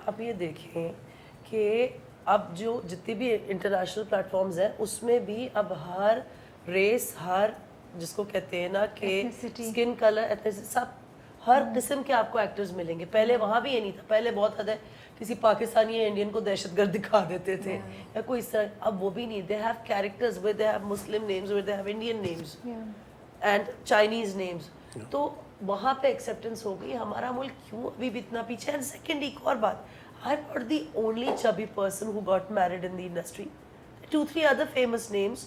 آپ یہ دیکھیں کہ اب جو جتنی بھی انٹرنیشنل پلیٹفارمز ہیں اس میں بھی اب ہر ریس، ہر جس کو کہتے ہیں نا کہ اسکن کلر، سب ہر قسم کے آپ کو ایکٹرز ملیں گے. پہلے وہاں بھی یہ نہیں تھا. پہلے بہت حد ہے کسی پاکستانی یا انڈین کو دہشت گرد دکھا دیتے تھے یا کوئی اس طرح. اب وہ بھی نہیں. They have characters where they have Muslim names, where they have Indian names and Chinese names. تو وہاں پہ ایکسیپٹنس ہو گئی. ہمارا ملک کیوں ابھی بھی اتنا پیچھے؟ اینڈ سیکنڈ ایک اور بات, I'm not the only chubby person who got married in the industry. 2-3 other famous names,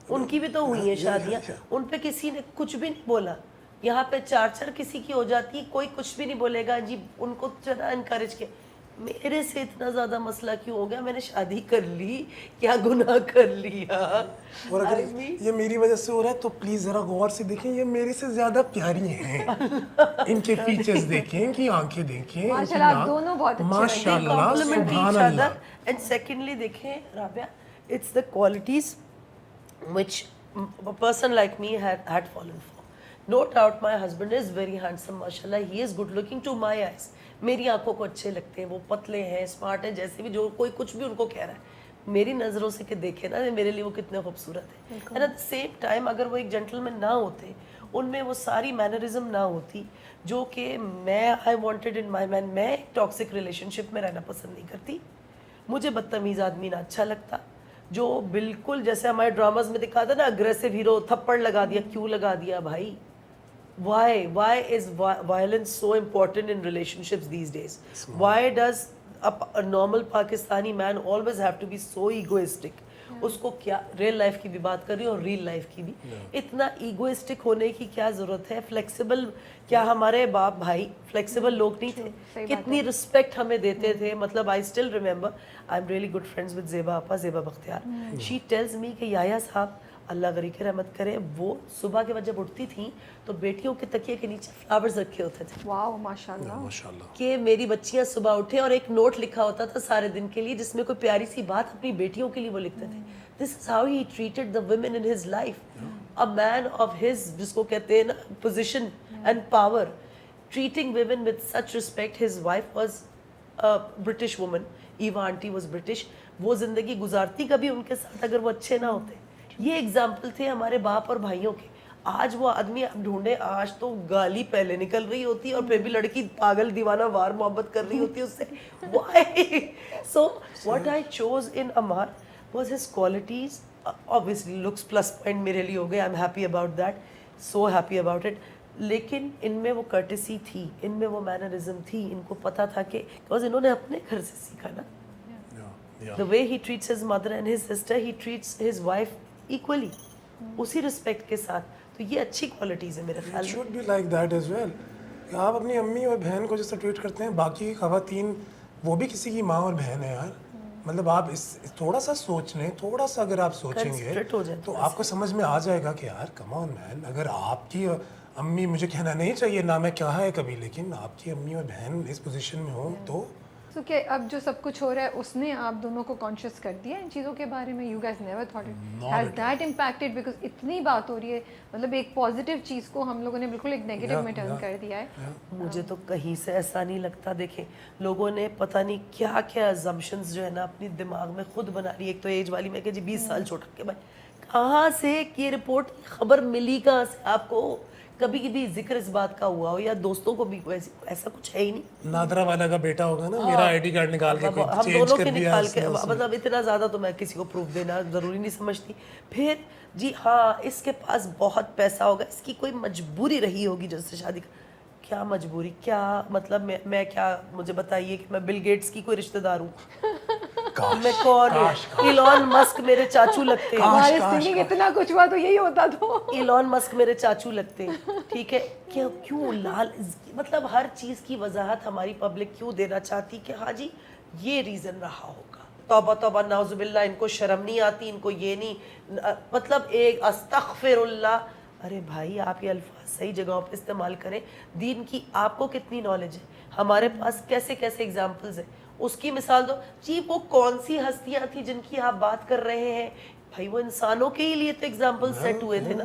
ان کی بھی تو ہوئی ہیں شادیاں, ان پہ کسی نے کچھ بھی نہیں بولا. یہاں پہ 4 کسی کی ہو جاتی ہے, کوئی کچھ بھی نہیں بولے گا جی, ان کو ذرا انکریج کیا. میرے سے اتنا زیادہ مسئلہ کیوں ہو گیا؟ میں نے شادی کر لی, کیا گناہ کر لیا؟ اور اگر یہ میری وجہ سے ہو رہا ہے تو پلیز ذرا غور سے دیکھیں, یہ میرے سے زیادہ پیاری ہیں. ان کے فیچرز دیکھیں, ان کی آنکھیں دیکھیں, ماشاءاللہ آپ دونوں بہت اچھے ہیں. ماشاءاللہ سبحان اللہ. اینڈ سیکنڈلی دیکھیں Rabia, it's the qualities which a person like me had fallen for. No doubt my husband is very handsome, mashallah, he is good looking to my eyes. میری آنکھوں کو اچھے لگتے ہیں, وہ پتلے ہیں, اسمارٹ ہیں, جیسے بھی جو کوئی کچھ بھی ان کو کہہ رہا ہے, میری نظروں سے کہ دیکھیں نا میرے لیے وہ کتنے خوبصورت ہیں. And at the same time اگر وہ ایک جینٹلمین نہ ہوتے, ان میں وہ ساری مینرزم نہ ہوتی جو کہ میں آئی وانٹیڈ ان مائی مین. میں ایک ٹاکسک ریلیشن شپ میں رہنا پسند نہیں کرتی. مجھے بدتمیز آدمی نہ اچھا لگتا, جو بالکل جیسے ہمارے ڈراماز میں دکھا تھا نا, اگریسو ہیرو, تھپڑ لگا دیا. کیوں لگا دیا بھائی؟ why is violence so important in relationships these days? Why does a normal Pakistani man always have to be so egoistic? اس کو کیا, ریئل لائف کی بھی بات کر رہی ہوں اور ریئل لائف کی بھی, اتنا ایگوئسٹک ہونے کی کیا ضرورت ہے؟ فلیکسیبل, کیا ہمارے باپ بھائی فلیکسیبل لوگ نہیں تھے؟ کتنی رسپیکٹ ہمیں دیتے تھے. مطلب I still remember, I am really good friends with Zeba آپا, زیبا بختیار. شی ٹیلز می کہ یحییٰ صاحب اللہ غریق رحمت کرے, وہ صبح کے وقت جب اٹھتی تھیں تو بیٹیوں کے تکیے کے نیچے فلاورز رکھے ہوتے تھے. واو ماشاءاللہ. کہ میری بچیاں صبح اٹھیں, اور ایک نوٹ لکھا ہوتا تھا سارے دن کے لیے جس میں کوئی پیاری سی بات اپنی بیٹیوں کے لیے وہ لکھتے تھے. This is how he treated the women in his life. A man of his, جس کو کہتے ہیں نا position and power, treating women with such respect. His wife was British woman, Eva aunty was British. وہ زندگی گزارتی کبھی ان کے ساتھ اگر وہ اچھے نہ ہوتے. یہ اگزامپل تھے ہمارے باپ اور بھائیوں کے. آج وہ آدمی آپ ڈھونڈے, آج تو گالی پہلے نکل رہی ہوتی ہے اور پھر بھی لڑکی پاگل دیوانہ وار محبت کر رہی ہوتی ہے اس سے. Why? So what I chose in Amar was his qualities. Obviously looks plus point میرے لیے ہو گئے. I'm happy about that, so happy about it. لیکن ان میں وہ courtesy تھی, ان میں وہ mannerism تھی. ان کو پتا تھا کہ because انہوں نے اپنے گھر سے سیکھا نا. The way he treats his mother and his sister, he treats his wife equally, اسی رسپیکٹ کے ساتھ. تو یہ اچھی کوالٹیز ہیں میرے خیال میں. should be like that as well. کہ آپ اپنی امی اور بہن کو جیسا ٹریٹ کرتے ہیں, باقی خواتین وہ بھی کسی کی ماں اور بہن ہے یار. مطلب آپ اس تھوڑا سا سوچ لیں, تھوڑا سا اگر آپ سوچیں گے تو آپ کو سمجھ میں آ جائے گا کہ یار کم آن مین, اگر آپ کی امی, مجھے کہنا نہیں چاہیے نہ میں کہا ہے کبھی, لیکن آپ کی امی اور بہن اس پوزیشن میں ہوں تو کہ اب جو سب کچھ ہو رہا ہے اس نے آپ دونوں کو کانشیس کر دیا ان چیزوں کے بارے میں. You guys never thought it has that impacted, because اتنی بات ہو رہی ہے. مطلب ایک پازیٹیو چیز کو ہم لوگوں نے بالکل ایک نیگیٹو میں ٹرن کر دیا ہے. مجھے تو کہیں سے ایسا نہیں لگتا. دیکھیں لوگوں نے پتہ نہیں کیا کیا assumptions جو ہے نا اپنی دماغ میں خود بنا لی. ایک تو ایج والی میں کہ جی 20 سال چھوٹا کے بھائی, کہاں سے یہ رپورٹ خبر ملی کہاں سے آپ کو؟ کبھی کبھی ذکر اس بات کا ہوا ہو یا دوستوں کو بھی, ایسا کچھ ہے ہی نہیں. نادرا والا کا بیٹا ہوگا نا, میرا آئی ڈی کارڈ نکال کے ہم دونوں کے نکال کے, مطلب اتنا زیادہ تو میں کسی کو پروف دینا ضروری نہیں سمجھتی. پھر جی ہاں اس کے پاس بہت پیسہ ہوگا, اس کی کوئی مجبوری رہی ہوگی جس سے شادی. کیا مجبوری؟ کیا مطلب میں کیا, مجھے بتائیے کہ میں بل گیٹس کی کوئی رشتہ دار ہوں؟ میں کون ہوں؟ ایلون مسک میرے چاچو لگتے ہیں. اتنا کچھ ہوا تو یہی ہوتا تو. ایلون مسک میرے چاچو لگتے ہیں, ٹھیک ہے. کیوں لال, مطلب ہر چیز کی وضاحت ہماری پبلک کیوں دینا چاہتی کہ ہاں جی یہ ریزن رہا ہوگا. توبہ توبہ نعوذ باللہ, ان کو شرم نہیں آتی, ان کو یہ نہیں, مطلب ایک استغفر اللہ. ارے بھائی آپ یہ الفاظ صحیح جگہوں پہ استعمال کریں. دین کی آپ کو کتنی نالج ہے؟ ہمارے پاس کیسے کیسے اگزامپلز ہیں, اس کی مثال دو. جی وہ کون سی ہستیاں تھیں جن کی آپ بات کر رہے ہیں؟ بھائی وہ انسانوں کے ہی لیے تو اگزامپل سیٹ ہوئے تھے نا.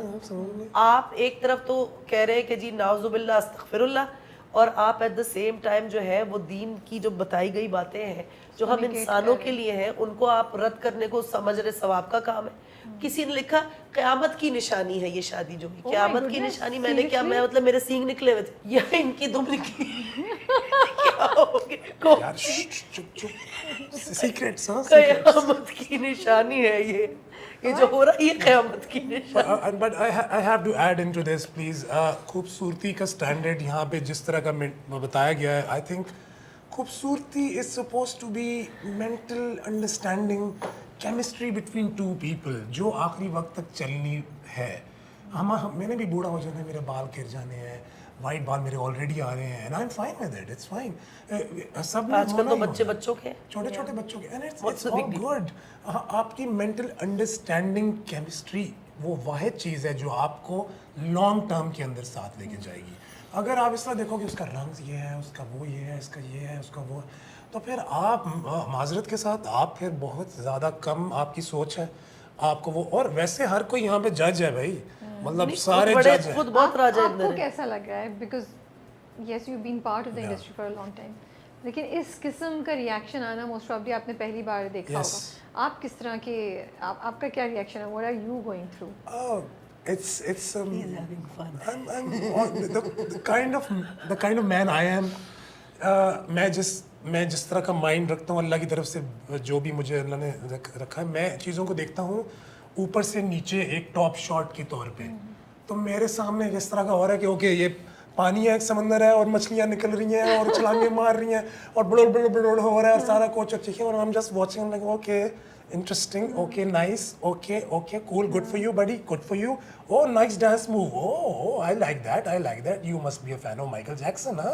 آپ ایک طرف تو کہہ رہے کہ جی نعوذ باللہ استغفر اللہ, اور آپ ایٹ دا سیم ٹائم جو ہے وہ دین کی جو بتائی گئی باتیں ہیں جو ہم انسانوں کے لیے ہیں ان کو آپ رد کرنے کو سمجھ رہے ثواب کا کام ہے. کسی نے لکھا قیامت کی نشانی ہے یہ شادی جو ہوئی, قیامت کی نشانی. میں نے کیا, میں مطلب میرے سینگ نکلے ہوئے تھے یا ان کی دم نکلی کیا ہو گیا, یار چپ چپ, سیکریٹس ہاں, قیامت کی نشانی ہے یہ جو ہو رہا ہے یہ قیامت کی نشانی. But I have to add in to this please. خوبصورتی کا اسٹینڈرڈ یہاں پہ جس طرح کا بتایا گیا ہے, آئی تھنک خوبصورتی is suppose to be mental understanding, chemistry between two people جو آخری وقت تک چلنی ہے. میں نے بھی بوڑھا ہو جانا ہے, میرے بال گر جانے ہیں, وائٹ بال میرے آلریڈی آ رہے ہیں, and I am fine with it, it's fine. سب آج کل تو بچوں کے چھوٹے چھوٹے بچوں کے, اینڈ اٹس آل گڈ. آپ کی مینٹل انڈرسٹینڈنگ کیمسٹری وہ واحد چیز ہے جو آپ کو لانگ ٹرم کے اندر ساتھ لے کے جائے گی. اگر آپ اس طرح دیکھو کہ اس کا رنگ یہ ہے, اس کا وہ یہ ہے, اس کا یہ ہے, اس کا وہ, تو پھر آپ معذرت کے ساتھ آپ پھر بہت زیادہ کم آپ کی سوچ ہے آپ کو وہ. اور ویسے ہر کوئی یہاں پہ جج ہے بھائی, مطلب سارے جج ہیں. خود بہت راجا آپ کو کیسا لگ رہا ہے, because yes you been part of the industry for a long time, لیکن اس قسم کا ریئیکشن آنا موسٹ پروبلی آپ نے پہلی بار دیکھا ہوگا. آپ کس طرح کے, آپ کا کیا ریئیکشن ہے, what are you going through? It's the kind of man I am. میں جس طرح کا مائنڈ رکھتا ہوں اللہ کی طرف سے, جو بھی مجھے اللہ نے رکھا ہے, میں چیزوں کو دیکھتا ہوں اوپر سے نیچے ایک ٹاپ شاٹ کے طور پہ. تو میرے سامنے جس طرح کا ہو رہا ہے کہ اوکے یہ پانی ہے, ایک سمندر ہے, اور مچھلیاں نکل رہی ہیں اور چھلانگیں مار رہی ہیں اور بڑوڑ بڑوڑ بڑوڑ ہو رہا ہے اور سارا کوچ اچھی ہے, اور I'm just watching like okay interesting, okay nice, okay cool, good for you buddy, good for you, oh nice dance move, oh I like that, you must be a fan of Michael Jackson, huh?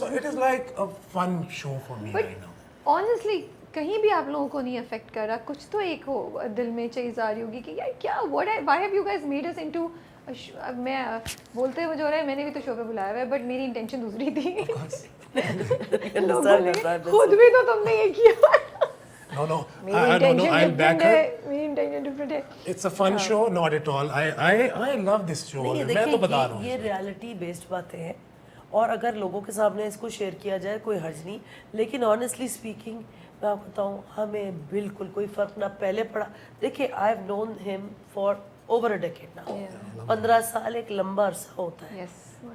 So it is like a fun show for me right now. Honestly کہیں بھی آپ لوگوں کو نہیں effect کر رہا, کچھ تو ایک ہو دل میں چیز آ رہی ہوگی کہ یار کیا, why have you guys made us into, میں بولتے مجھے ہو رہا ہے میں نے بھی تو شو پہ بلایا ہوا ہے, بٹ میری انٹینشن دوسری تھی. لوگ بولیں گے خود بھی تو تم نے یہ کیا. No, I'll back her. میری انٹینشن ڈفرینٹ ہے. It's a fun show, not at all. I love this show. میں تو بتا رہا ہوں یہ ریالٹی بیسڈ باتیں ہیں, اور اگر لوگوں کے سامنے اس کو شیئر کیا جائے کوئی حرج نہیں, لیکن آنیسٹلی اسپیکنگ میں آپ کو بتاؤں ہمیں بالکل کوئی فرق نہ پہلے پڑا. دیکھیے آئی ہیو نون ہم فار اوور اے ڈیکیڈ نا, 15 سال ایک لمبا عرصہ ہوتا ہے,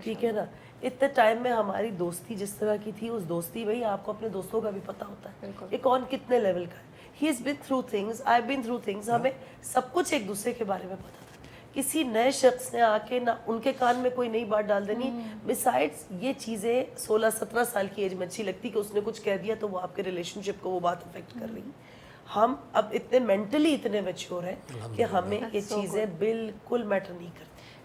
ٹھیک ہے نا. اتنے ٹائم میں ہماری دوستی جس طرح کی تھی, اس دوستی میں آپ کو اپنے دوستوں کا بھی پتہ ہوتا ہے کہ کون کتنے لیول کا ہے. He is been through things, I been through things. ہمیں سب کچھ ایک دوسرے کے بارے میں پتہ تھا. کسی نئے شخص نے آ کے نہ ان کے کان میں کوئی نئی بات ڈال دینی. بسائڈس یہ چیزیں 16-17 سال کی ایج میں اچھی لگتی کہ اس نے کچھ کہہ دیا تو وہ آپ کے ریلیشن شپ کو وہ بات افیکٹ کر رہی. ہم اب اتنے مینٹلی اتنے میچیور ہیں کہ ہمیں یہ چیزیں بالکل میٹر نہیں کرتی.